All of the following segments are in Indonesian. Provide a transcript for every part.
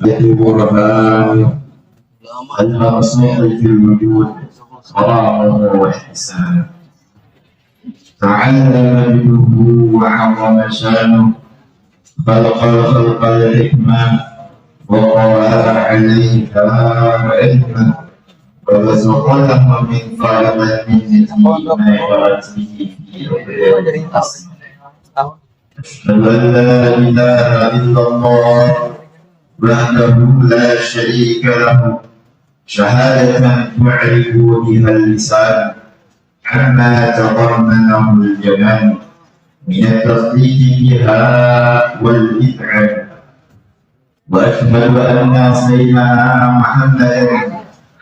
برهان المقصود في الوجود كرامه واحسانه تعلم مجده وعظم شانه خلق الخلق الحكمه وقرأ عليها علما ورزقناه من طلب منته ما يرت به في الأصل أشهد أن لا إله إلا الله وحده لا شريك له شهادة تعرف بها اللسان عما تضمنه الجنان من التصديق بها والإذعان وأشهد أن سيدنا محمدا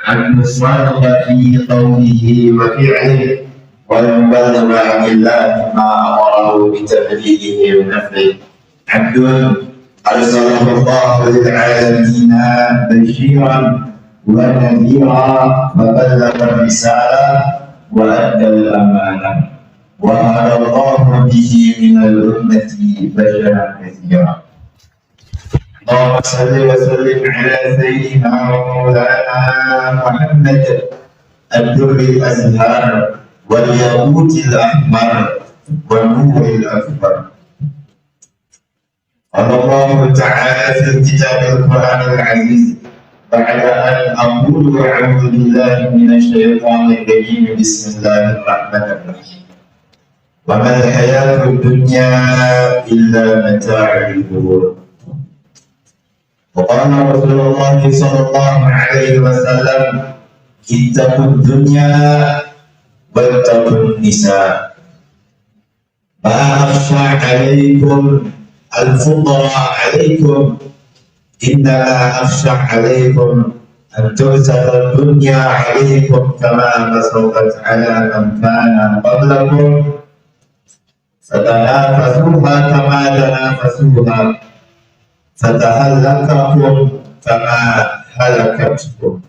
عبد الصادق في قوله وفعله والمبلغ عن الله ما أمره بتبليغه ونفعه عبد أرسله الله للعالمين بشيرا ونذيرا فبلغ الرسالة وأدى الأمانة وهدى الله به من الأمة بشرا كثيرا اللهم صل وسلم على سيدنا ومولانا محمد الدر الأزهار والياقوت الأحمر والنور الأكبر. قال الله تعالى في كتاب القرآن العزيز بعد أن أقول أعوذ بالله من الشيطان الرجيم بسم الله الرحمن الرحيم وما الحياة الدنيا إلا متاع الغرور. وقال رسول الله صلى الله عليه وسلم اتقوا الدنيا واتقوا النساء ما أخشى عليكم الفقراء عليكم إنما أخشى عليكم أن تبسط الدنيا عليكم كما بسطت على من كان قبلكم فتنافسوها كما تنافسوها فتهلككم كما هلكتكم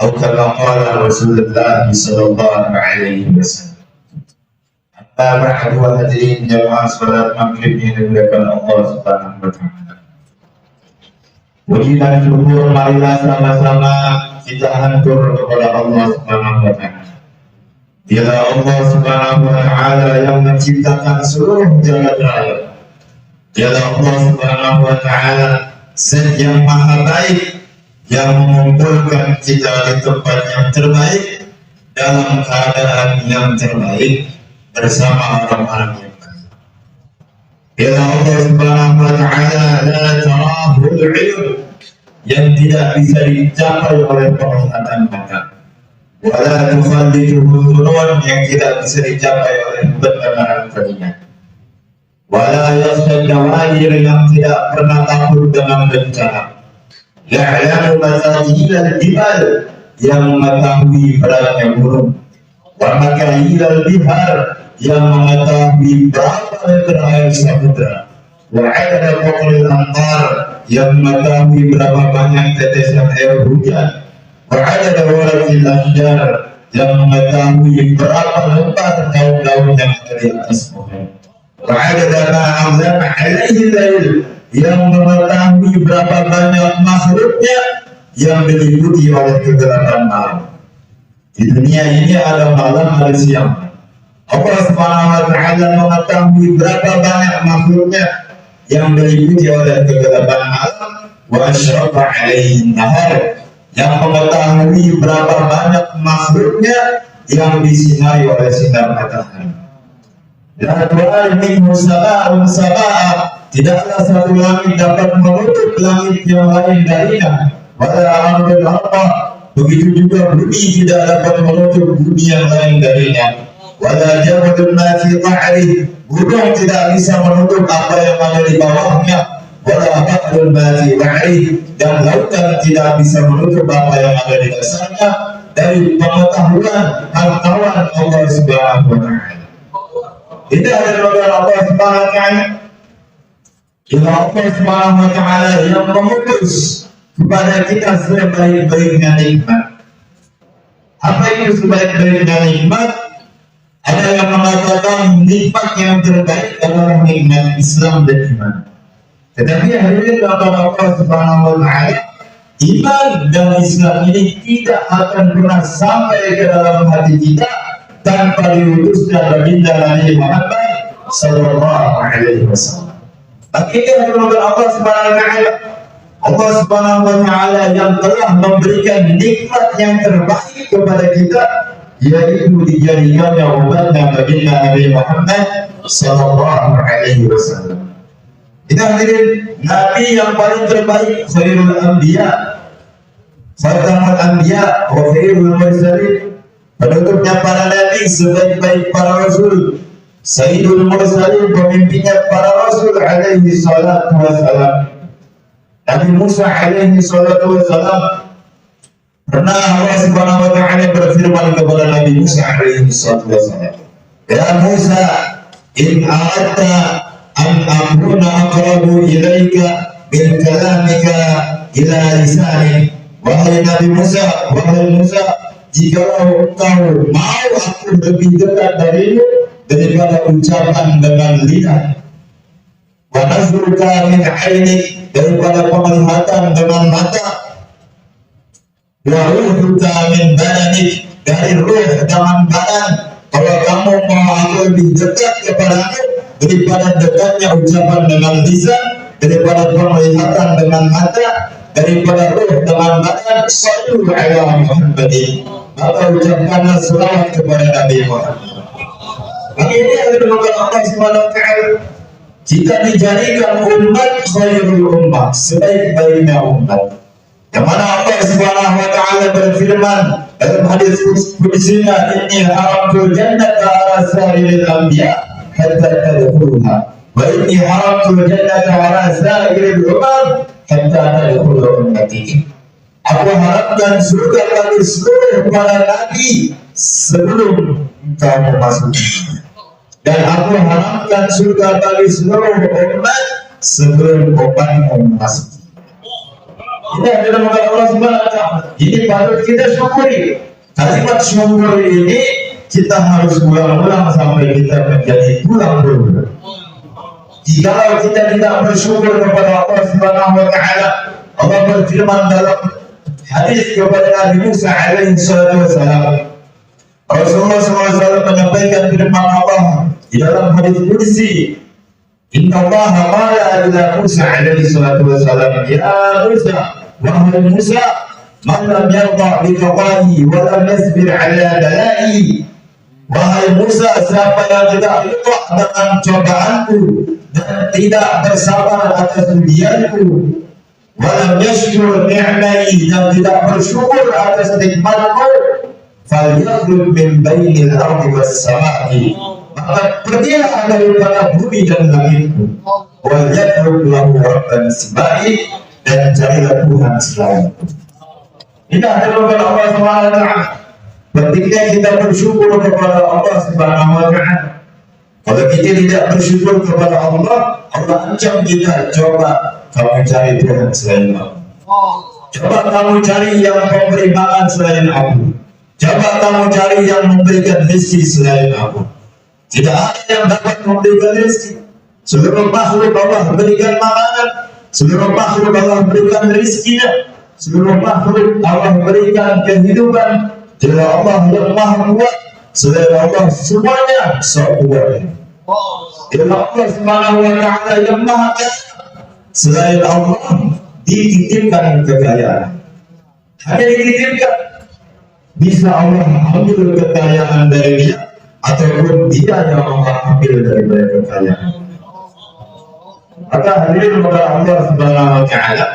أو كما قال رسول الله صلى الله عليه وسلم. أما بعد وهدين جماعة صلاة maghrib yang dimuliakan Allah Subhanahu wa Ta'ala. Puji dan syukur marilah sama-sama kita hancur kepada Allah Subhanahu wa Ta'ala. Dialah Allah Subhanahu wa Ta'ala yang menciptakan seluruh jagat raya. Dialah Allah Subhanahu wa Ta'ala Zat yang maha baik yang mengumpulkan kita di tempat yang terbaik dalam keadaan yang terbaik bersama orang-orang yang baik. Dialah Allah Subhanahu wa Ta'ala la tarahul ilm yang tidak bisa dicapai oleh penglihatan mata, wala tukhallituhu dhunun yang tidak bisa dicapai oleh pendengaran telinga, wala yakhsha dawair yang tidak pernah takut dengan bencana, ya'lamu masailal jibal yang mengetahui beratnya gunung, wa makayilal bihar yang mengetahui berapa liter air samudra, wa adada qadril amtar yang mengetahui berapa banyak tetesan air hujan, wa adada warqil ashjar yang mengetahui berapa lebat daun-daun yang ada di atas pohon, wa adada ma anzala alaihi lail yang mengetahui berapa banyak makhluknya yang diliputi oleh kegelapan malam. Di dunia ini ada malam, ada siang. Allah Subhanahu wa Ta'ala mengetahui berapa banyak makhluknya yang diliputi oleh kegelapan malam, wa asyraqa alaihi nahar yang mengetahui berapa banyak makhluknya yang disinari oleh sinar matahari. La tu'al minhu saba'un saba'a, tidaklah satu langit dapat menutup langit yang lain darinya, wala ardul arda, begitu juga bumi tidak dapat menutup bumi yang lain darinya, wala jamadun ma fi qa'ri, gunung tidak bisa menutup apa yang ada di bawahnya, wala ba'dun ma fi qa'ri, dan lautan tidak bisa menutup apa yang ada di dasarnya dari pengetahuan pengetahuan Allah Subhanahu wa Ta'ala. Itu adalah Allah Subhanahu wa Ta'ala. Ila Allah Subhanahu wa Ta'ala yang mengutus kepada kita sebaik-baiknya nikmat. Apa itu sebaik-baiknya nikmat? Ada yang mengatakan nikmat yang terbaik adalah nikmat Islam dan iman. Tetapi hadirin kepada Allah Subhanahu wa Ta'ala, iman dan Islam ini tidak akan pernah sampai ke dalam hati kita tanpa diutusnya baginda Nabi Muhammad sallallahu alaihi wasallam. Akhirnya kepada Allah Subhanahu wa Ta'ala, Allah Subhanahu wa Ta'ala yang telah memberikan nikmat yang terbaik kepada kita, yaitu dijadikannya umatnya baginda Nabi Muhammad sallallahu alaihi wasallam. Kita hadirin, Nabi yang paling terbaik, khairul anbiya, khatamul anbiya wa khairul mursalin, penutupnya para nabi, sebaik-baik para rasul, sayyidul mursalin, pemimpinnya para rasul alaihi salatu wassalam. Nabi Musa alaihi salatu wassalam, pernah Allah Subhanahu wa Ta'ala berfirman kepada Nabi Musa alaihi salatu wassalam, ya Musa, in aradta an akuna aqrabu ilaika min kalamika ila lisanik. Wahai Nabi Musa, wahai Musa, jika engkau mau aku lebih dekat darimu daripada ucapan dengan lidah, wa nazruka min ainik, daripada penglihatan dengan mata, wa ruhuka min badanik, dari ruh dengan badan. Kalau kamu mau aku lebih dekat kepadamu daripada dekatnya ucapan dengan lisan, daripada penglihatan dengan mata, daripada ruh dengan badan, sallu ala Muhammadin, maka ucapkanlah selawat kepada Nabi Muhammad. Ini adalah Allah Subhanahu wa Ta'ala, kita dijadikan umat khairul ummah, sebaik-baiknya umat. Yang mana Allah Subhanahu wa Ta'ala berfirman dalam hadis qudsinya, inni haramtul jannata ala sa'iril anbiya hatta tadkhuluha, wa inni haramtul jannata ala sa'iril umam hatta tadkhulu ummati. Aku haramkan surga bagi seluruh para nabi sebelum engkau memasuki, dan aku haramkan surga bagi seluruh umat sebelum umatmu memasuki. Ini adalah Allah Subhanahu wa Ta'ala. Ini patut kita syukuri. Kalimat syukur ini kita harus ulang-ulang sampai kita menjadi tulang belulang. Jika kita tidak bersyukur kepada Allah Subhanahu wa Ta'ala, Allah berfirman dalam hadis kepada Nabi Musa alaihi salatu wassalam, Rasulullah SAW menyampaikan firman Allah di dalam hadis qudsi, inna Allah qala ila Musa alaihi salatu wassalam, ya Musa, wahai Musa, man lam yarda bi qada'i wa lam yasbir ala bala'i. Wahai Musa, siapa yang tidak rida dengan cobaanku dan tidak bersabar atas ujianku, wa lam yashkur ni'mati, dan tidak bersyukur atas nikmatku, falyakhruj min bainil ardi was sama'i, maka pergilah daripada bumi dan langitku, wa yad'u lahu rabban sama'i, dan carilah Tuhan selainku. Ini adalah Allah Subhanahu wa Ta'ala. Pentingnya kita bersyukur kepada Allah Subhanahu wa Ta'ala. Kalau kita tidak bersyukur kepada Allah, Allah ancam kita, coba kamu cari Tuhan selain aku. Coba kamu cari yang memberi makan selain aku. Coba kamu cari yang memberikan rezeki selain aku. Tidak ada yang dapat memberikan rezeki. Seluruh makhluk Allah berikan makanan, seluruh makhluk Allah berikan rezekinya, seluruh makhluk Allah berikan kehidupan. Jika Allah yang maha kuat, selain Allah semuanya sekuat. Jika Allah Subhanahu wa Ta'ala yang maha kaya, selain Allah dititipkan kekayaan. Hanya dititipkan. Bisa Allah ambil kekayaan dari dia, ataupun dia yang Allah ambil dari kekayaan. Maka hadirin kepada Allah Subhanahu wa Ta'ala,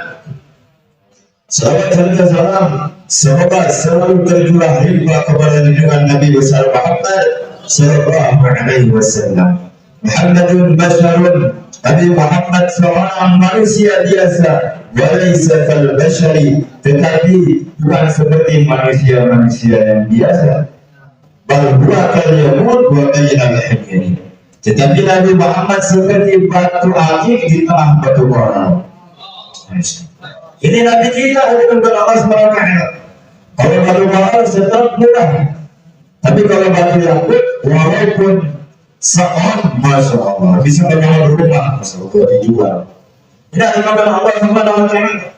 salawat dan salam semoga selalu tercurah limpah kepada junjungan Nabi besar Muhammad sallallahu alaihi wasallam. Muhammadun basyarun, Nabi Muhammad seorang manusia biasa, walaysa kal bashari, tetapi bukan seperti manusia-manusia yang biasa. Bal huwa kal yamut wa bainal himyari, tetapi Nabi Muhammad seperti batu akik di tengah batu koral. Ini Nabi kita adalah Allah Subhanahu wa Ta'ala. Kalau batu koral tetap murah, tapi kalau batu yakut walaupun seon, masya Allah, bisa menjual rumah, masya Allah, dijual. Tidak dimakan Allah Subhanahu wa taala.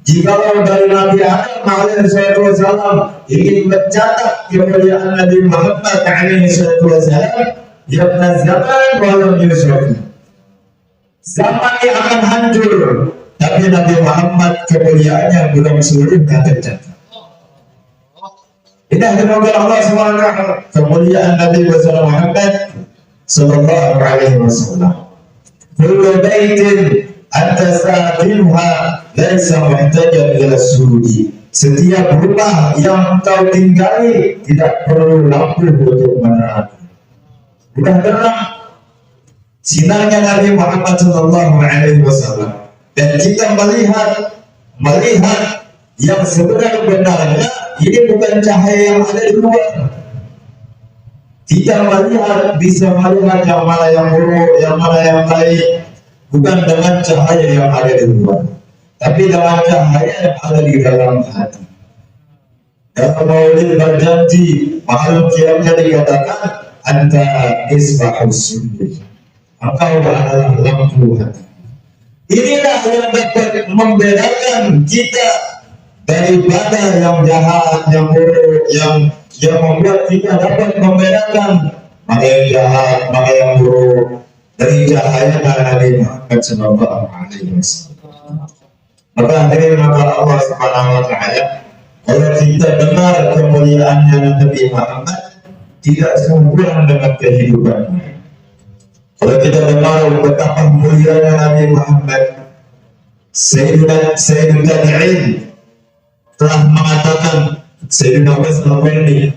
Jikalau dari Nabi Adam alaihi wasallam ingin mencatat kemuliaan Nabi Muhammad alaihi wasallam, yabna zaman walam yusrafi. Zaman yang akan hancur, tapi Nabi Muhammad kemuliaannya belum seluruh tercatat. Ini adalah Allah Subhanahu wa taala, kemuliaan Nabi Muhammad sallallahu alaihi wasallam. Kullu baitin anta sakinha laisa muhtajan ila sujudi. Setiap rumah yang kau tinggali tidak perlu lampu untuk menerangi. Sudah terang sinarnya Nabi Muhammad sallallahu alaihi wasallam, dan kita melihat yang sebenarnya ini bukan cahaya yang ada di luar. Kita melihat, bisa melihat yang mana yang buruk, yang mana yang baik, bukan dengan cahaya yang ada di luar, tapi dengan cahaya yang ada di dalam hati. Dalam Maulid berjanji, makhluk kiamnya dikatakan anta isbahus sunnah, engkau adalah lampu hati. Inilah yang dapat membedakan kita daripada yang jahat, yang buruk, yang membuat kita dapat membedakan mana yang jahat, mana yang buruk dari cahaya Nabi Muhammad sallallahu alaihi wasallam. Maka hadirin Allah Subhanahu wa taala, kalau kita dengar kemuliaannya Nabi Muhammad, tidak sempurna dengan kehidupannya. Kalau kita dengar betapa mulianya Nabi Muhammad, Sayyidina Tabi'in telah mengatakan, Sayyidina Al-Qarni,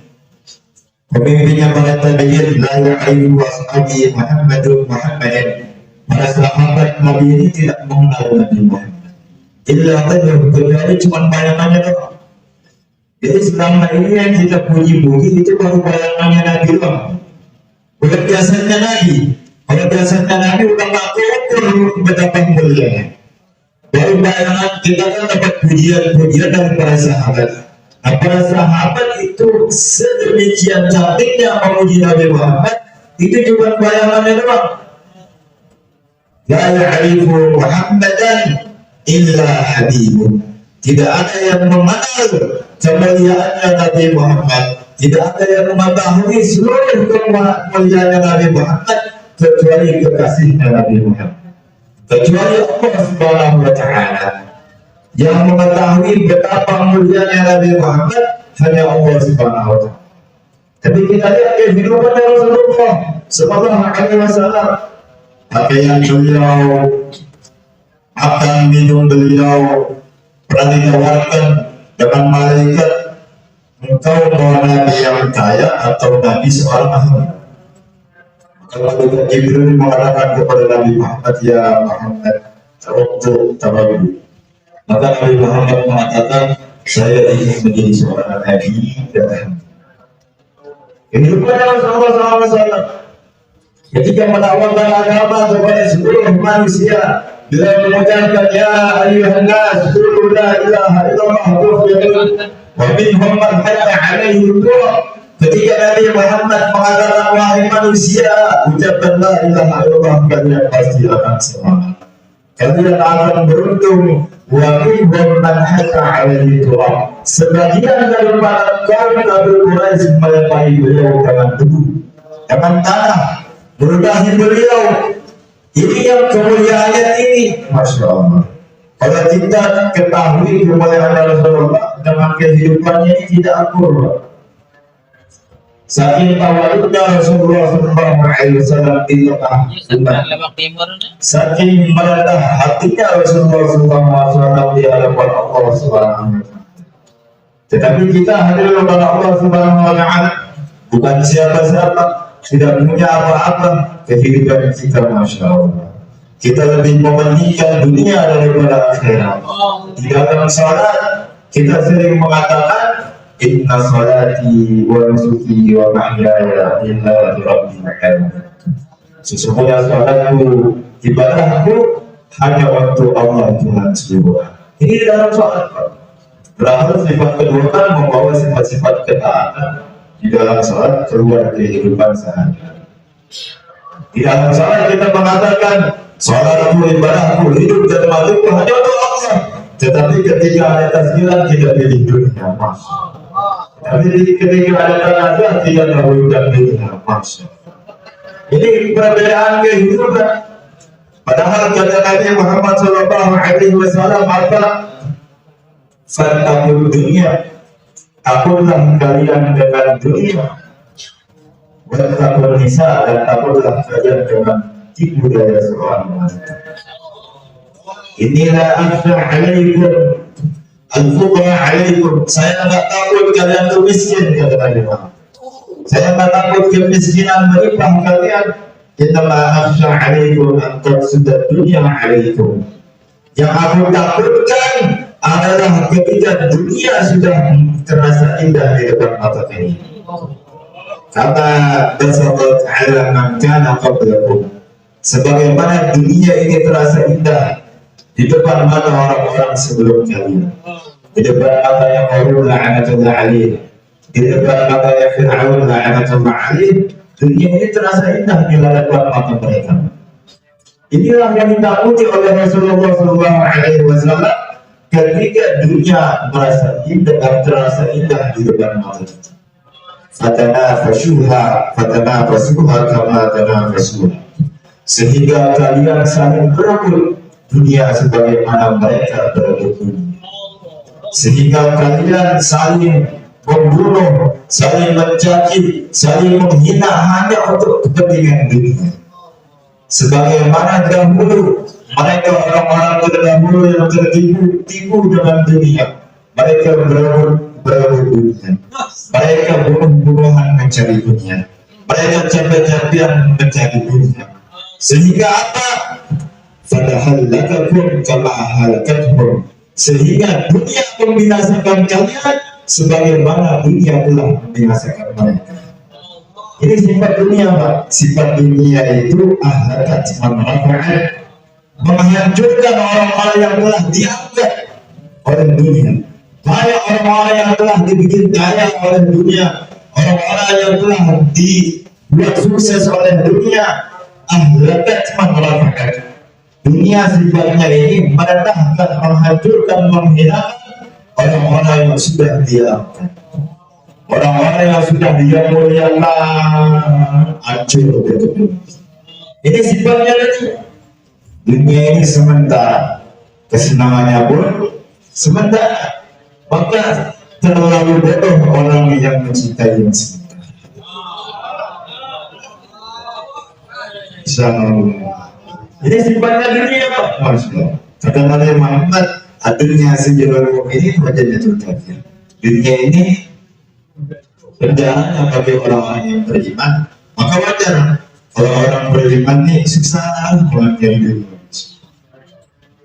pemimpinnya para tabi'in, la ya'rifu ashabi Muhammadun Muhammadin. Para sahabat Nabi ini tidak mengenal Nabi Muhammad. Illa qadruhu, kecuali cuma bayangannya doang. Jadi selama ini yang kita puji-puji itu baru bayangannya Nabi doang. Bukan biasanya Nabi. Kalau biasanya Nabi udah nggak ukur betapa mulianya. Baru bayangan kita kan dapat pujian-pujian dari para sahabat. Nah, para sahabat itu sedemikian cantiknya memuji Nabi Muhammad, itu cuma bayangannya doang. La ya'rifu Muhammadan illa habibun. Tidak ada yang mengenal kemuliaannya Nabi Muhammad, tidak ada yang mengetahui seluruh kemuliaannya Nabi Muhammad kecuali kekasihnya Nabi Muhammad, kecuali Allah Subhanahu wa taala. Yang mengetahui betapa mulianya Nabi Muhammad hanya Allah Subhanahu wa taala. Tapi kita lihat kehidupan Rasulullah sallallahu alaihi wasallam, pakaian beliau, makan minum beliau, pernah ditawarkan dengan malaikat, engkau mau Nabi yang kaya atau Nabi seorang ahli? Malaikat Jibril mengatakan kepada Nabi Muhammad, ya Muhammad, tawaddu. Maka Nabi Muhammad mengatakan, saya ingin menjadi seorang Nabi dan ahli. Kehidupan Rasulullah SAW ketika menawarkan agama kepada seluruh manusia, bila mengucapkan ya ayyuhan nas qulu la ilaha illallah wa minhum man hatta alaihi turab. Ketika Nabi Muhammad mengatakan wahai manusia, ucapkan la ilaha illallah, kalian pasti akan selamat, kalian akan beruntung. Wa minhum man hatta alaihi turab. Sebagian daripada kaum Nabi Quraisy melempahi beliau dengan debu, dengan tanah, meludahi beliau. Ini yang kemuliaan ini, Masya Allah. Kalau kita ketahui kemuliaan Rasulullah dengan kehidupannya ini tidak akur. Saking tawaduknya Rasulullah sallallahu alaihi wasallam di tengah umat, saking merendah hatinya Rasulullah sallallahu alaihi wasallam di hadapan Allah Subhanahu wa taala. Tetapi kita hadirin kepada Allah Subhanahu wa taala bukan siapa-siapa, tidak punya apa-apa, kehidupan kita Masya Allah. Kita lebih mementingkan dunia daripada akhirat. Di dalam salat kita sering mengatakan inna salati wa nusuki wa mahyaya lillahi rabbil alamin. Sesungguhnya salatku, ibadahku hanya untuk Allah Tuhan seluruh. Ini dalam salat. Berapa sifat kedua kan membawa sifat-sifat ketaatan di dalam salat keluar kehidupan sehari-hari. Di dalam salat kita mengatakan Salatku, ibadahku, hidup dan matiku hanya untuk Allah. Tetapi ketika ada tasbihan tidak pilih dunia, Masya. Tapi ketika ada tanazah tidak mengabulkan dunia, Masya. Ini perbedaan kehidupan. Padahal kata Nabi Muhammad SAW apa? Fatakul dunia, takutlah kalian dengan dunia. Watakul nisa, dan takutlah kalian dengan tipu daya seorang wanita. Inilah akhsha alaikum al-fuqra alaikum. Saya tak takut kalian itu miskin, kata Nabi Muhammad. Saya tak takut kemiskinan menimpa kalian. Innama akhsha alaikum an tafsudat dunya alaikum. Yang aku takutkan adalah ketika dunia sudah terasa indah di depan mata kalian. Kata Rasulullah Ta'ala man kana qablakum. Sebagaimana dunia ini terasa indah di depan mata orang-orang sebelum kalian. Di depan matanya Qarun la'anatullah alaih. Di depan matanya Fir'aun la'anatullah alaih. Dunia ini terasa indah di hadapan mata mereka. Inilah yang ditakuti oleh Rasulullah SAW ketika dunia terasa indah di depan mata kita. Fatanafasuha kama tanafasuha. Sehingga kalian saling berebut dunia sebagaimana mereka berebut dunia. Sehingga kalian saling membunuh, saling mencaci, saling menghina hanya untuk kepentingan dunia. Sebagaimana dahulu mereka orang-orang terdahulu yang tertipu dengan dunia, mereka berebut dunia, mereka bunuh-bunuhan mencari dunia, mereka capek-capekan mencari dunia. Sehingga apa? Fadahallakakum kama halakathum. Sehingga dunia membinasakan kalian sebagaimana dunia telah membinasakan mereka. Ini sifat dunia, Pak. Sifat dunia itu ahlakat manfaat, menghancurkan orang-orang yang telah diangkat oleh dunia. Banyak orang-orang yang telah dibikin kaya oleh dunia, orang-orang yang telah dibuat sukses oleh dunia. Ahlakat manfaat. Dunia sifatnya ini merendahkan, menghancurkan, menghinakan orang-orang yang sudah dia angkat, orang-orang yang sudah dia muliakan, hancur betul. Ini sifatnya dunia ini sementara, kesenangannya pun sementara. Maka terlalu bodoh orang yang mencintai yang sementara. Ini sifatnya dunia, Pak. Masya. Kata Nabi Muhammad, adunya sejauh ini wajahnya kafir. Dunia ini kerjaannya bagi orang-orang yang beriman, maka wajar kalau orang beriman ini susah banget jadi dunia,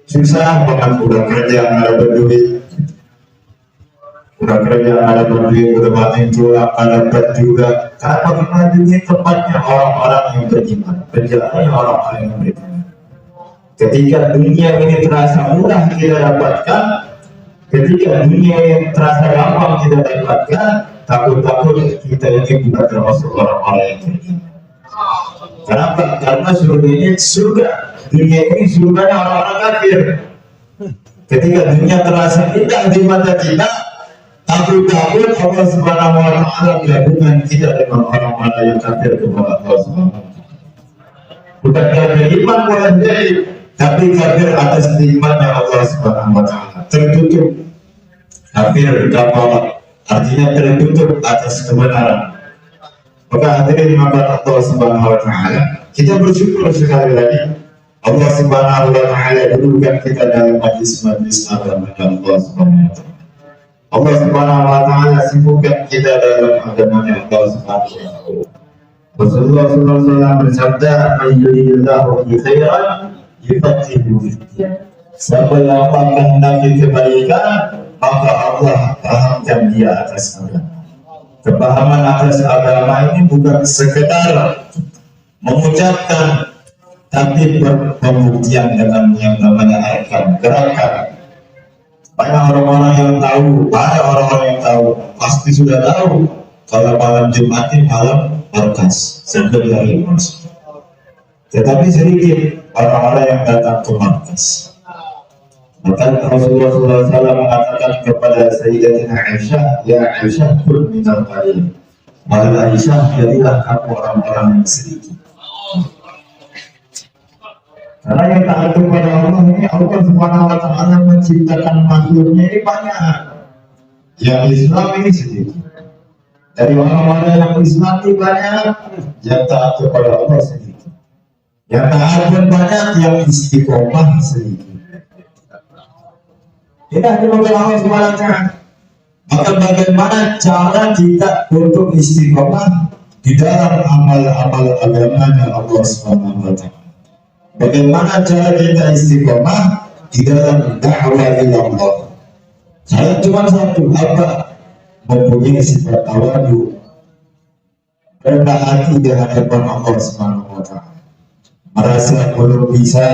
susah banget udah kerja nggak ada duit, udah kerja nggak ada duit, udah mati tua nggak dapat juga. Karena dunia tempatnya orang-orang yang beriman, kerjaannya orang-orang yang beriman. Ketika dunia ini terasa mudah kita dapatkan, ketika dunia yang terasa gampang kita dapatkan, takut-takut kita ini bukan termasuk orang-orang yang beriman. Kenapa? Karena surga ini surga, dunia ini surganya orang-orang kafir. Ketika dunia terasa indah di mata kita, takut-takut Allah Subhanahu wa Ta'ala menggabungkan kita dengan orang-orang yang kafir kepada Allah Subhanahu wa Ta'ala. Bukan karena iman boleh jadi, tapi kafir atas nikmatnya Allah Subhanahu wa Ta'ala, tertutup. Kafir kapal artinya tertutup atas kebenaran. Maka hadirin maka Allah Subhanahu wa Ta'ala, kita bersyukur sekali lagi Allah Subhanahu wa Ta'ala dudukkan kita dalam majlis-majlis agama Allah Subhanahu wa Ta'ala. Allah Subhanahu wa Ta'ala sibukkan kita dalam agamanya Allah Subhanahu wa Ta'ala. Rasulullah sallallahu alaihi wasallam bersabda, "Ayyuhillahu bi khairan yufaqihu fid-din." Siapa yang menghendaki kebaikan, maka Allah pahamkan dia atas agama. Kepahaman atas agama ini bukan sekedar mengucapkan, tapi pembuktian dengan yang namanya arkam, gerakan. Banyak orang-orang yang tahu, pasti sudah tahu kalau malam Jumat ini malam markas, sebelum hari Jumat. tetapi sedikit orang-orang yang datang ke markas. Maka Rasulullah SAW mengatakan kepada Sayyidatina Aisyah, ya Aisyah, kul minal qalil. Wahai Aisyah, jadilah kamu orang-orang yang sedikit. Karena yang taat kepada Allah ini, Allah Subhanahu wa Ta'ala menciptakan makhluknya ini banyak. Yang Islam ini sedikit. Dari orang-orang yang Islam ini banyak, yang taat kepada Allah sedikit. Yang taat pun banyak, yang istiqomah sedikit. Tidak dimaksud Allah Subhanahu wa Ta'ala. Maka bagaimana cara kita untuk istiqomah di dalam amal-amal agamanya Allah Subhanahu wa Ta'ala? Bagaimana cara kita istiqomah di dalam dakwah ila Allah? Saya cuma satu, apa? Mempunyai sifat tawadu, rendah hati di hadapan Allah Subhanahu wa Ta'ala. Merasa belum bisa,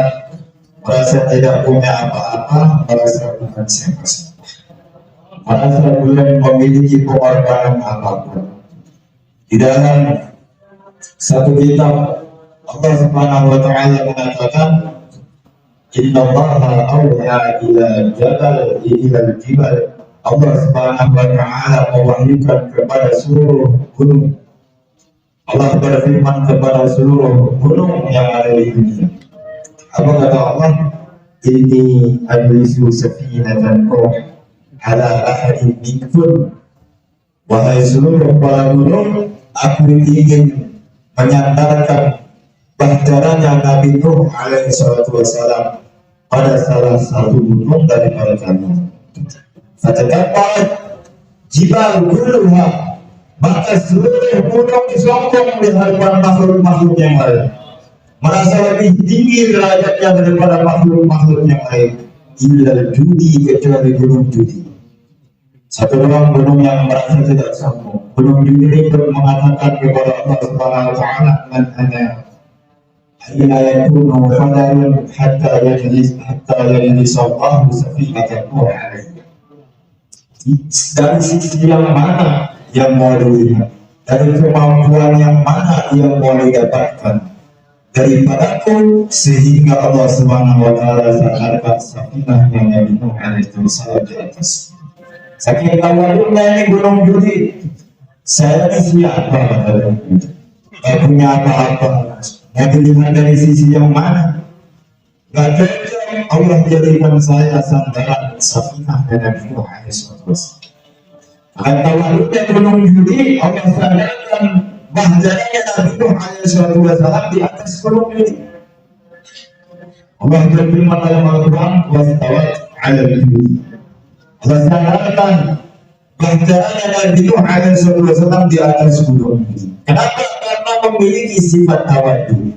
merasa tidak punya apa-apa, merasa bukan siapa-siapa, merasa belum memiliki pengorbanan apapun. Di dalam satu kitab Allah Subhanahu wa Ta'ala mengatakan, Inna Allaha awha ila jibal. Allah Subhanahu wa Ta'ala mewahyukan kepada seluruh gunung. Allah berfirman kepada seluruh gunung yang ada di dunia. Apa kata Allah? Inni adrisu safinatan Nuh ala ahadin minkum. Wahai seluruh para gunung, aku ingin menyandarkan bahdaranya Nabi Nuh alaihi salatu wassalam pada salah satu gunung daripada kami. Fatakabbarat jibal kulluha, maka seluruh gunung disombong di hadapan makhluk-makhluk yang lain, merasa lebih tinggi derajatnya daripada makhluk-makhluk yang lain. Illa judi, kecuali gunung judi. Satu orang gunung yang merasa tidak sombong. Gunung judi itu mengatakan kepada Allah Subhanahu wa Ta'ala, man ana ayna yakunu fadarun hatta yajlis Allahu safinatan Nuh alaihi. Dari sisi yang mana yang mau dilihat, dari kemampuan yang mana yang mau didapatkan daripadaku, sehingga Allah Subhanahu wa Ta'ala sandarkan safinah yang Nabi Nuh alaihi wasallam di atas. Saking tawaduknya ini gunung judi, saya ini siapa? Gak punya apa-apa. Mau dilihat dari sisi yang mana? Gak cocok. Allah jadikan saya sandaran safinah dan Nabi Nuh alaihi wasallam. Akan tawaduknya gunung judi, Allah sandarkan bahdaranya Nabi Nuh alaihi wasallam di atas gunung judi. Allah berfirman dalam Al-Quran, wastawat 'ala al-judi. Allah sandarkan bahdaranya Nabi Nuh alaihi wasallam di atas gunung judi. Kenapa? Karena memiliki sifat tawaduk.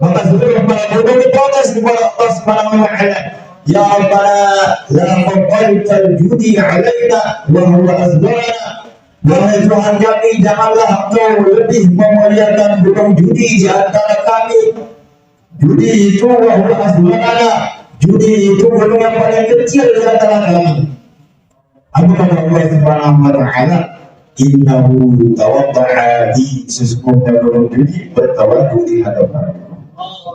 Maka seluruh para gunung diprotes kepada Allah Subhanahu wa Ta'ala, ya Rabbana la taqaltal judi alaina wa huwa azbarana. Wahai Tuhan kami, janganlah Engkau lebih memuliakan gunung judi di antara kami. Judi itu wa huwa azbarana, judi itu gunung yang paling kecil di antara kami. Apa kata Allah Subhanahu wa Ta'ala? Innahu tawadda'a di, sesungguhnya gunung judi bertawadu di hadapan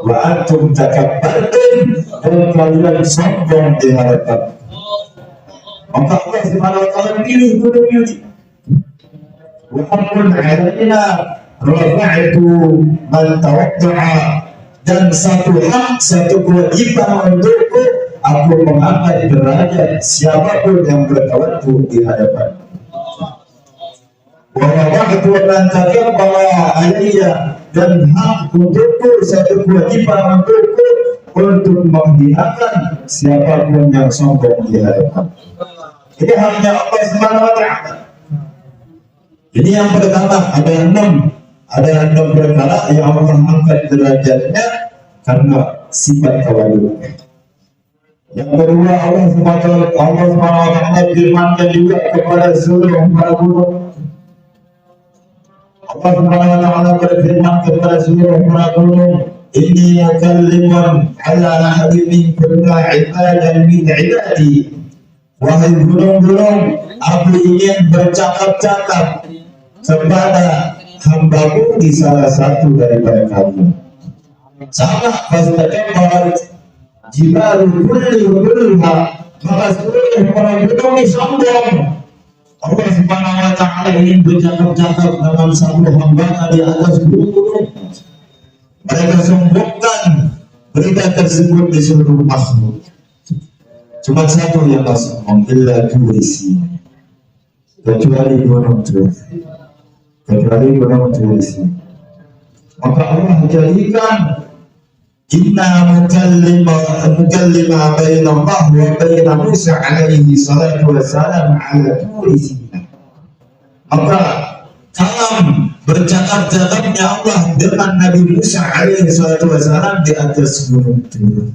wa antum takabbartum, dan kalian sombong di hadapan. Maka Allah Subhanahu wa Ta'ala pilih gunung judi. Wa haqqun 'alaina rafa'tu man tawadda'a, dan satu hak, satu kewajiban untukku, aku mengangkat derajat siapapun yang bertawadu di hadapan. Wa wada'tu man takabbara 'alayya, dan hak untukku, satu kewajiban untukku untuk menghinakan siapapun yang sombong di hadapan. Ini haknya Allah Subhanahu wa Ta'ala. Ini yang pertama, ada enam perkara yang Allah angkat derajatnya karena sifat tawaduk. Yang kedua, Allah Subhanahu wa Ta'ala firmankan juga kepada seluruh para gunung. Allah Subhanahu wa Ta'ala berfirman kepada seluruh para gunung, inni mukallimun ala ahadin minkum ibadan min ibadi. Wahai gunung-gunung, aku ingin bercakap-cakap kepada hambaku di salah satu daripada kalian. Sama fastakbarat jibalu kulluha, maka seluruh para gunung sombong. Allah Subhanahu wa taala ingin bercakap-cakap dengan satu hamba di atas gunung. Mereka sombongkan berita tersebut di seluruh makhluk. Cuma satu yang masuk illa turisi, kecuali gunung turisi. Maka Allah jadikan inna mukallima baina Allah wa baina Musa alaihi salatu wassalam ala turisi. Maka kalam bercakap-cakapnya Allah dengan Nabi Musa alaihi salatu wassalam di atas gunung Tur.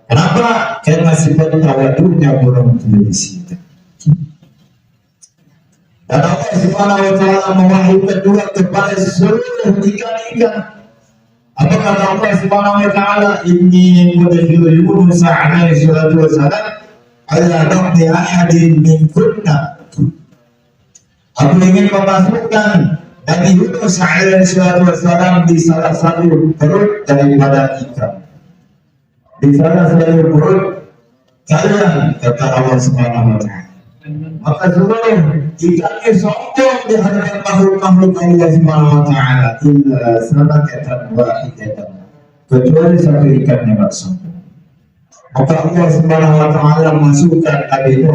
Kenapa? Karena sifat tawadhunya gunung Tur di situ. Dan Allah Subhanahu wa taala mewahyukan juga kepada seluruh ikan-ikan. Apa kata Allah Subhanahu wa taala? Inni mudkhilu Yunus alaihi salatu wassalam ala dhaqni ahadin min kunna. Aku ingin memasukkan Nabi Yunus alaihi salatu wassalam di salah satu perut daripada ikan. Di salah satu perut kalian, kata Allah Subhanahu wa taala. Maka seluruh ikannya sombong di hadapan makhluk-makhluk Allah Subhanahu wa taala illa sanakatan wahidatan, kecuali satu ikan yang sombong. Maka Allah Subhanahu wa taala masukkan Nabi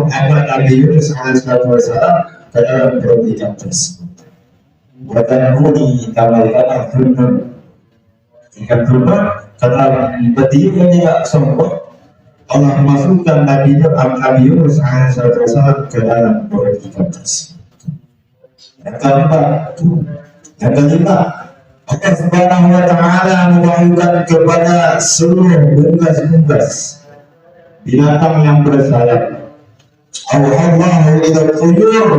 Yunus alaihi wasallam ke dalam perut ikan tersebut. Watanuni kama ikan tuna karena berdiri dia sombong. Allah masukkan Nabi Yunus alaihissalam ke dalam perut ikan tersebut. Yang kelima, Allah Subhanahu wa taala mewahyukan kepada seluruh unggas-unggas binatang yang bersayap. Auhallahu ila tuyur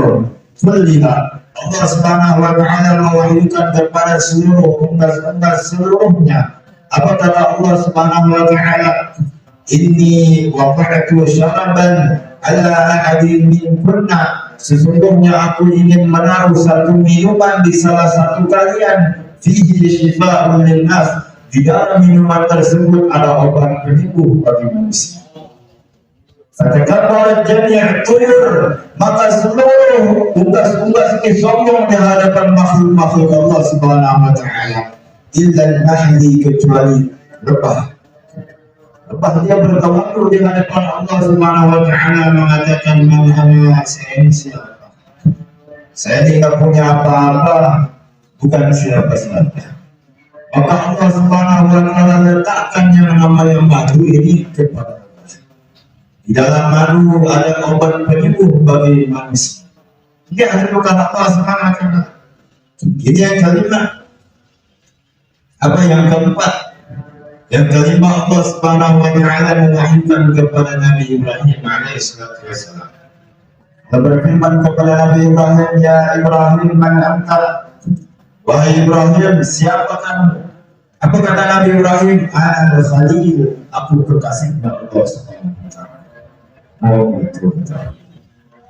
kulliha. Allah Subhanahu wa taala mewahyukan kepada seluruh unggas-unggas seluruhnya. Apa kata Allah Subhanahu wa taala? Inni waqa'tu syaraban ala ahadin min kunna, sesungguhnya aku ingin menaruh satu minuman di salah satu kalian, fihi syifa'un linnas, di dalam minuman tersebut ada obat penyembuh bagi manusia. Fatakabbarat jami' tuyur, maka seluruh unggas-unggas ini sombong di hadapan makhluk-makhluk Allah Subhanahu wa taala, illa al-mahdi, kecuali lebah. Lepas dia bertawakal di hadapan Allah Subhanahu wa taala mengatakan, "Mana saya ini siapa? Saya tidak punya apa-apa, bukan siapa-siapa." Maka Allah Subhanahu wa taala letakkan yang namanya madu ini kepada Allah. Di dalam madu ada obat penyembuh bagi manusia. Ini ada bukan Allah Subhanahu wa taala. Ini yang kelima. Apa yang keempat? Yang kelima, Allah Subhanahu wa taala mewahyukan kepada Nabi Ibrahim alaihi salatu wasallam. Berfirman kepada Nabi Ibrahim, "Ya Ibrahim, man anta?" Wahai Ibrahim, siapa kamu? Apa kata Nabi Ibrahim? Ana Khalil, aku kekasihnya Allah Subhanahu wa taala.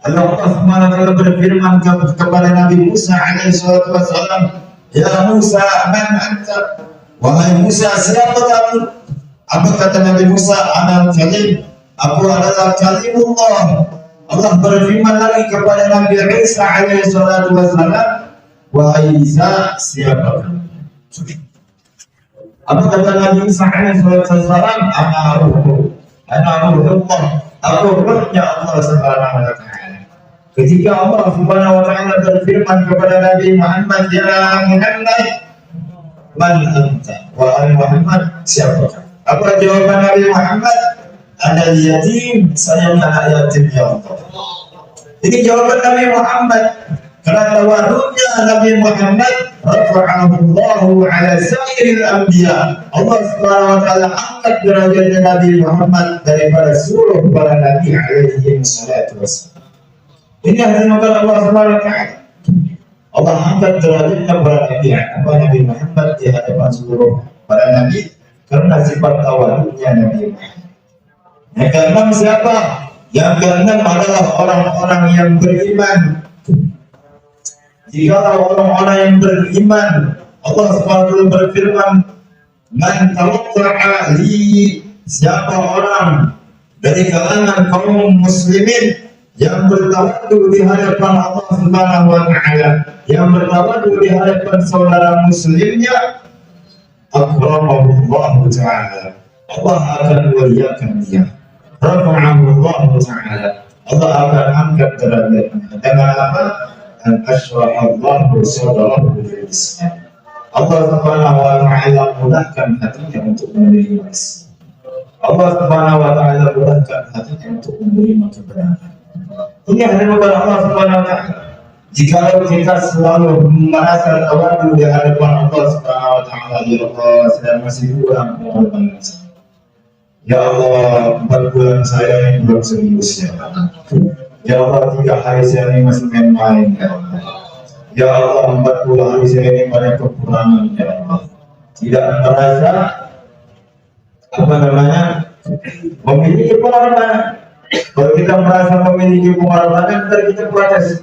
Allah Subhanahu wa taala berfirman kepada Nabi Musa alaihi salatu wasallam, "Ya Musa, man anta?" Wahai Musa, siapa kamu? Apa kata Nabi Musa? Ana Kalim, aku adalah Kalimullah. Allah berfirman lagi kepada Nabi Isa alaihi salatu wassalam, wahai Isa, siapa kamu? Apa kata Nabi Isa alaihi salatu wassalam? Ana ruhullah, aku ruhnya Allah Subhanahu wa taala. Ketika Allah Subhanahu wa taala berfirman kepada Nabi Muhammad, ya Muhammad, man anta, wahai Muhammad, siapa kamu? Apa jawaban Nabi Muhammad? Ana yatim, saya anak yatim ya Allah. Ini jawaban Nabi Muhammad. Karena tawadhunya Nabi Muhammad, rafa'ahu Allahu ala sa'iril anbiya. Allah Subhanahu wa taala angkat derajatnya Nabi Muhammad daripada seluruh para nabi alaihi salatu wassalam. Ini hasil Allah Subhanahu wa taala. Allah angkat derajatnya para Nabi Muhammad di hadapan seluruh para nabi karena sifat tawadhunya Nabi Muhammad. Yang keenam siapa? Yang keenam adalah orang-orang yang beriman. Jika orang-orang yang beriman, Allah SWT berfirman Man tawadda'a li, siapa orang dari kalangan kaum muslimin yang bertawaddu di hadapan Allah Subhanahu wa taala, yang bertawaddu di hadapan saudara muslimnya, akramahu Allah taala. Allah akan muliakan dia. Rafa'ahu Allah taala. Allah akan angkat derajatnya. Dengan apa? An asyraha Allah sadrahu bil Islam. Allah Subhanahu wa taala mudahkan hatinya untuk menerima Islam. Allah Subhanahu wa taala mudahkan hatinya untuk menerima kebenaran. Ini adalah Allah Subhanahu wa taala. Jika kita selalu merasa tawadhu di hadapan Allah Subhanahu wa taala, ya Allah, saya masih kurang mengorbankan saya. Ya Allah, 4 bulan saya ini belum serius ya Allah. Ya Allah, 3 hari saya ini masih main-main ya Allah. Ya Allah, 40 hari saya ini banyak kekurangan ya Allah. Tidak merasa memiliki pengorbanan. Kalau kita merasa memiliki pengorbanan, ntar kita protes.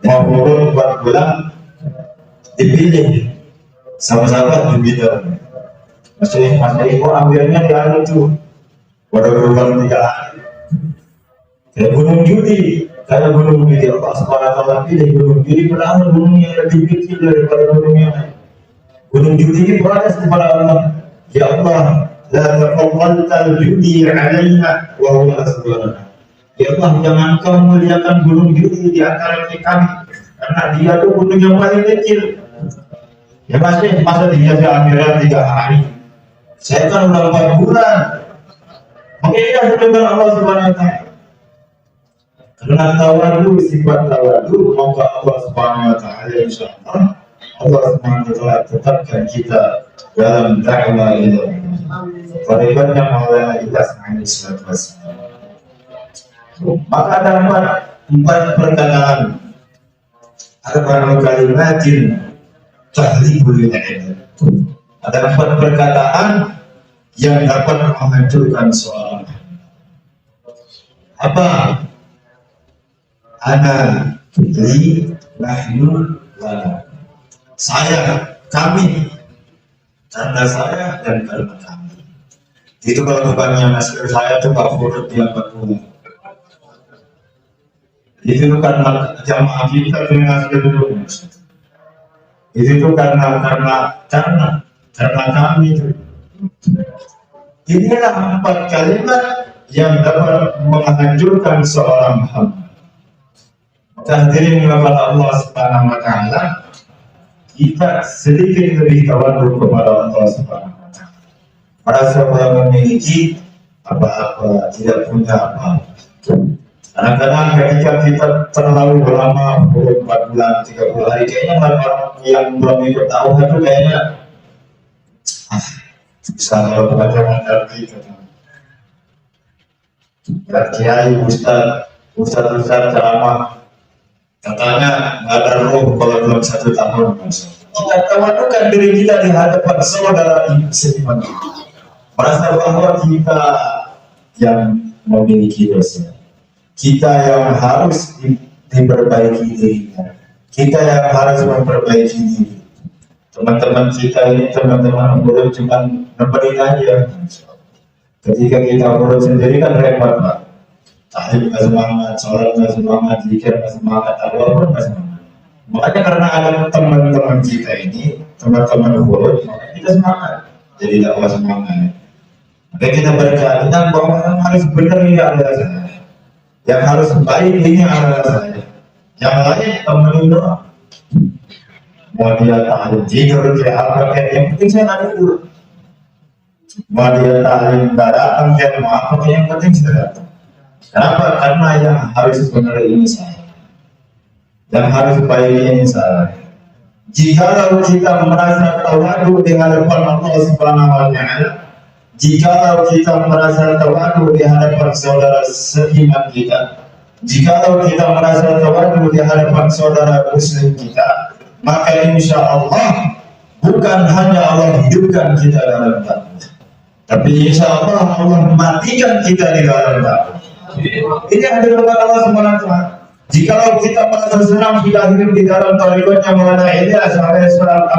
Mau turun 4 bulan dipilih sama-sama di bidang. Masih ibu ambilnya di hari itu pada berulang 3 hari. Kayak gunung judi. Karena gunung judi Allah SWT pilih gunung judi padahal gunung yang lebih kecil daripada gunung yang lain. Gunung judi ini protes kepada Allah, ya Allah, la tafadhalta judi alaina wa huwa asghar. Ya Allah, jangan kau muliakan gunung judi di antara kami, karena dia tuh gunung yang paling kecil. Ya masa dia ambilnya 3 hari. Saya kan udah 4 bulan. Makanya dengan Allah Subhanahu wa taala. Karena tawadhu, sifat tawadhu, maka Allah Subhanahu wa taala insyaallah Allah Subhanahu wa taala tetapkan kita dalam dakwah itu. Berikannya Maulana Ilyas alaihi salatu wassalam. Maka ada 4 perkataan. Ada kalimatin tahlibul ilm. Ada 4 perkataan yang dapat menghancurkan seorang. Apa? Ana, li, nahnu, lana. Saya, kami, karena saya dan karena kami. Itu kalau bukannya nasir saya itu Pak Furut yang 40. Itu karena jamaah kita dengan nasir dulu. Itu karena kami itu. Inilah 4 kalimat yang dapat menghancurkan seorang hamba. Hadirin kepada Allah Subhanahu wa taala, kita sedikit lebih tawadhu kepada Allah Subhanahu wa taala. Para sahabat memiliki apa-apa, tidak punya apa. Kadang-kadang ketika kita terlalu lama, 4 bulan, 30 hari, kayaknya orang yang belum ikut tahu itu kayaknya bisa kalau baca mengerti kata. Kiai, Ustaz ceramah katanya nggak ada roh kalau belum 1 tahun. Kita tawadhukan diri kita di hadapan saudara seiman. Merasa bahwa kita yang memiliki dosa, kita yang harus diperbaiki dirinya, kita yang harus memperbaiki diri. Teman-teman kita ini, teman-teman murid cuma nemenin aja. Ketika kita urut sendiri kan repot Pak. Tahib nggak semangat, sholat nggak semangat, zikir nggak semangat, apa pun nggak semangat. Makanya karena ada teman-teman kita ini, teman-teman urut, makanya kita semangat. Jadi dakwah semangat. Makanya kita berkeyakinan bahwa yang harus benar ini adalah saya, yang harus baik ini adalah saya, yang lain temenin doang. Mau dia talim tidur, dia apa kayak yang penting saya nggak tidur. Mau dia talim nggak datang, dia mau apa yang penting saya datang. Kenapa? Karena yang harus benar ini saya, yang harus baik ini saya. Jikalau kita merasa tawadhu di hadapan Allah Subhanahu wa taala, jikalau kita merasa tawadhu di hadapan saudara seiman kita, jikalau kita merasa tawadhu di hadapan saudara muslim kita, maka insya Allah bukan hanya Allah hidupkan kita dalam dakwah, tapi insya Allah Allah matikan kita di dalam dakwah. Ini adalah kata Allah Subhanahu wa taala. Jikalau kita merasa senang kita hidup di dalam tarikatnya Maulana Ilyas alaihissalam,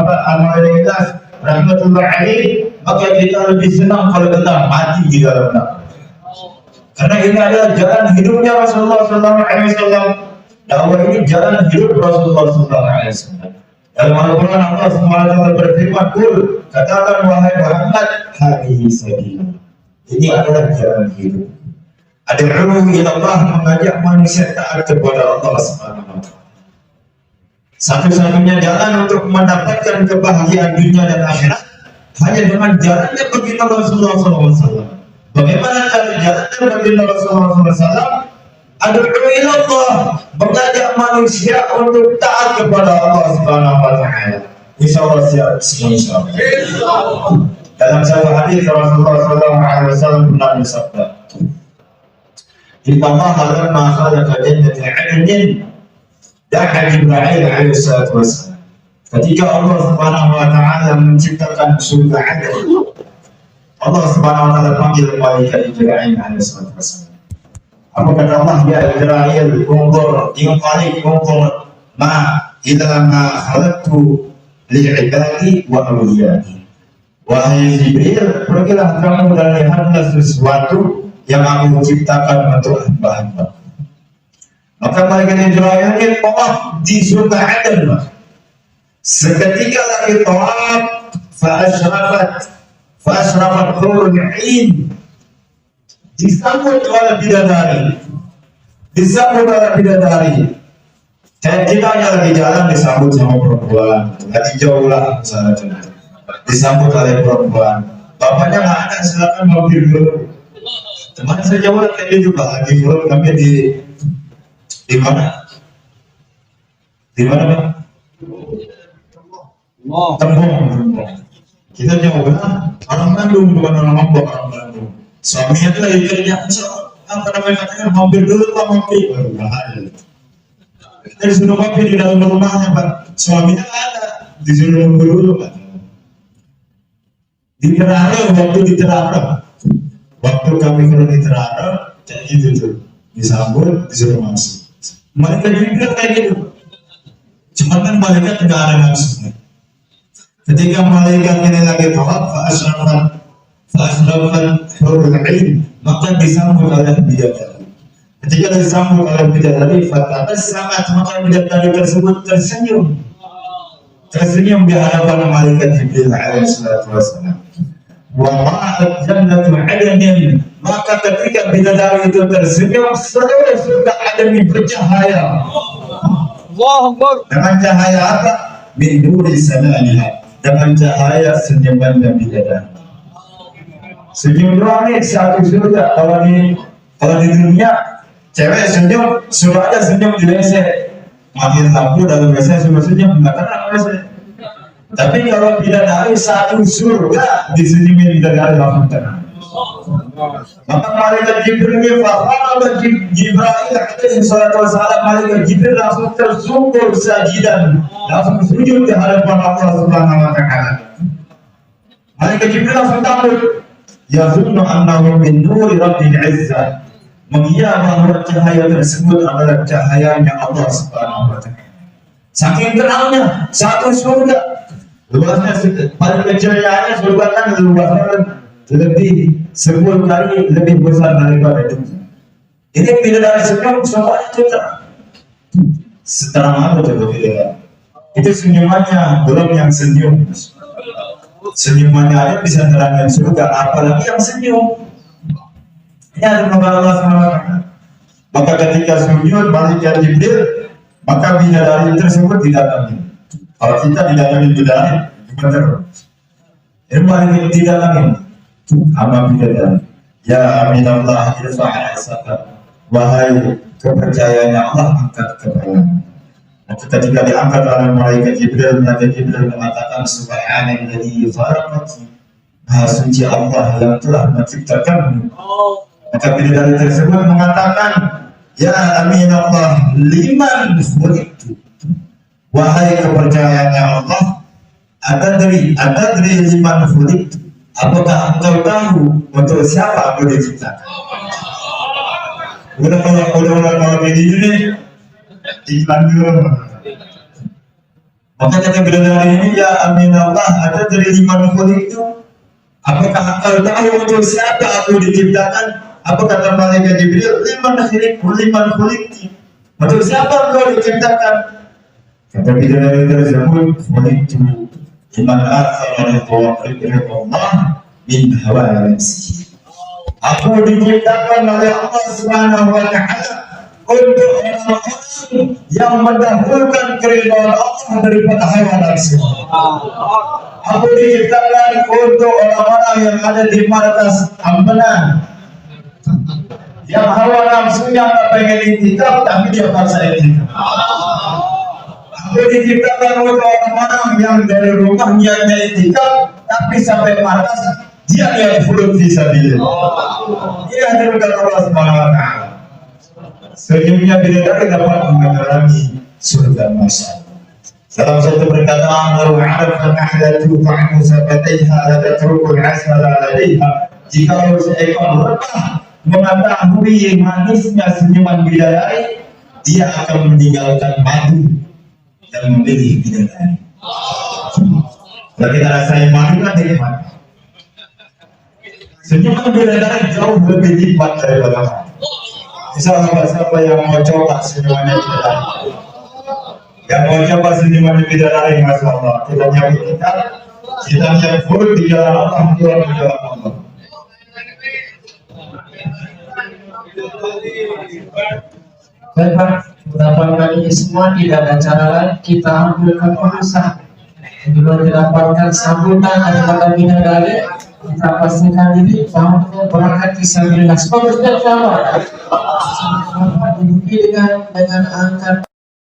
Ilyas, rahmatullah alaih, maka kita lebih senang kalau kita mati di dalam neraka. Karena ini adalah jalan hidupnya Rasulullah SAW. Dakwah ini jalan hidup Rasulullah SAW. Dalam Al-Quran Allah SWT berfirman, "Qul," katakan wahai Muhammad, "Hadhihi sabil." Ini adalah jalan hidup. Ad'u ila Allah, mengajak manusia taat kepada Allah SWT. Satu-satunya jalan untuk mendapatkan kebahagiaan dunia dan akhirat hanya dengan jalannya baginda Rasulullah SAW. Bagaimana cara jalannya baginda Rasulullah SAW? Ad'u ila Allah, mengajak manusia untuk taat kepada Allah Subhanahu wa taala. Insyaallah siap semua insyaallah. Dalam satu hadis Rasulullah SAW pernah bersabda, "Inna Allah lamma khalaqa jannata 'adnin da'a Jibril alaihi salatu wassalam." Ketika Allah Subhanahu wa taala menciptakan surga Aden, Allah Subhanahu wa taala panggil malaikat Jibril alaihi salatu wassalam. Apa kata Allah? "Ya Jibril, unzur, unzur ma ila ma khalaqtu li'ibadi wa awliyai." Wahai Jibril, pergilah kamu dan lihatlah sesuatu yang aku ciptakan untuk hamba-hamba. Maka malaikat Jibril ini tawaf di surga Aden. Seketika lagi tawaf, fa'ashrafat hurul 'ain, disambut oleh bidadari. Kayak kita lagi jalan disambut sama perempuan, lagi jauh lah misalnya, disambut oleh perempuan. Bapaknya nggak ada, silakan mampir dulu. Teman saya jauh kayak dia juga lagi dulu, kami di mana? Di mana Bang? Tembong. Kita jauh kan? Orang Bandung bukan orang Lombok, orang Bandung. Suaminya itu lagi kerja, apa namanya katanya mampir dulu Pak, mampir. Bahaya. Kita disuruh mampir di dalam rumahnya Pak. Suaminya nggak ada, disuruh nunggu dulu Pak. Waktu kami kalau di Terara kayak gitu tuh, disambut disuruh masuk. Mereka juga kayak gitu. Cuma kan malaikat nggak ada maksudnya. Ketika malaikat ini lagi tawaf, fa'ashrafat hurul 'ain, maka disambut oleh bidadari. Ketika disambut oleh bidadari, fatabassamat, maka bidadari tersebut tersenyum di hadapan malaikat Jibril alaihi salatu wassalam. Wa ma'at jannatu 'adnin, maka ketika bidadari itu tersenyum, seluruh surga Aden bercahaya. Allahu Akbar. Dengan cahaya apa? Min nuri sananiha, dengan cahaya senyuman bidadari. Senyum doang nih satu surga. Kalau di dunia cewek senyum, surga ada senyum di WC. Matiin lampu dalam WC sudah senyum, nggak tenang WC. Tapi kalau bidadari satu surga disenyumin bidadari langsung tenang. Maka malaikat Jibril alaihi salatu wassalam, malaikat Jibril langsung tersungkur sajidan, langsung sujud di hadapan Allah Subhanahu wa taala. Malaikat Jibril langsung takut. Yazunnu annahu min nuri rabbil izzah, mengira bahwa cahaya tersebut adalah cahayanya Allah Subhanahu wa taala. Saking terangnya satu surga, luasnya paling kecilnya surga kan luasnya lebih 10 kali lebih besar daripada itu. Ini bidadari senyum semuanya terang. Seterang apa coba bidadari? Itu senyumannya, belum yang senyum. Senyumannya aja bisa terangin surga, apalagi yang senyum. Ini ada kepada Allah SWT. Maka ketika sujud malaikat Jibril, maka bidadari tersebut didatangi. Kalau kita didatangi bidadari, gimana? Ini malaikat didatangi sama bidadari. Ya aminallah irfa'al sabab, wahai kepercayaannya Allah, angkat kepala. Ketika diangkat oleh malaikat Jibril mengatakan subhanalladzi faraqati, maha suci Allah yang telah menciptakanmu. Maka bidadari tersebut mengatakan, ya aminallah liman khuliqtu, wahai kepercayaannya Allah, adadri liman khuliqtu, apakah engkau tahu untuk siapa aku diciptakan? Udah kalau begini iklan dulu. Maka kata bidadari ini, ya amin Allah, ada dari liman khuliqtu. Apakah engkau tahu untuk siapa aku diciptakan? Apa kata malaikat Jibril? Liman khuliqti. Untuk siapa engkau diciptakan? Kata bidadari tersebut, khuliqtu liman athara Allah min hawa nafsihi. Aku diciptakan oleh Allah Subhanahu wa Ta'ala untuk orang-orang yang mendahulukan keridhaan Allah daripada hawa nafsu. Aku diciptakan untuk orang-orang yang ada di markas amanah, yang hawa nafsunya nggak pengen itikaf tapi dia paksa itikaf. Aku diciptakan untuk orang-orang yang dari rumahnya itikaf tapi sampai markas dia yang full fisabilillah. Dia adalah Allah Subhanahu wa Ta'ala. Senyumnya bidadari dapat mengalami surga masya. Dalam satu perkataan, "Law 'arafa nahlatu ta'mu sabataiha la tatrukul 'asala 'alayha." Jika seekor lebah mengetahui manisnya senyuman bidadari, dia akan meninggalkan madu dan memilih bidadari. Kalau kita rasain madu kan nikmat. Senyuman bidadari jauh lebih nikmat daripada madu. Siapa yang mau coba senyumannya bidadari? Yang mau coba senyumannya bidadari, Masya Allah. Kita yang full di jalan Allah, keluar di jalan Allah. Baik Pak, beberapa kali ini semua tidak ada cara lain kita ambilkan pengusaha. Bila didapatkan sambutan daripada bidadari, kita pastikan diri bahwa berangkat kisah bila sebagus dan sama. Dengan angkat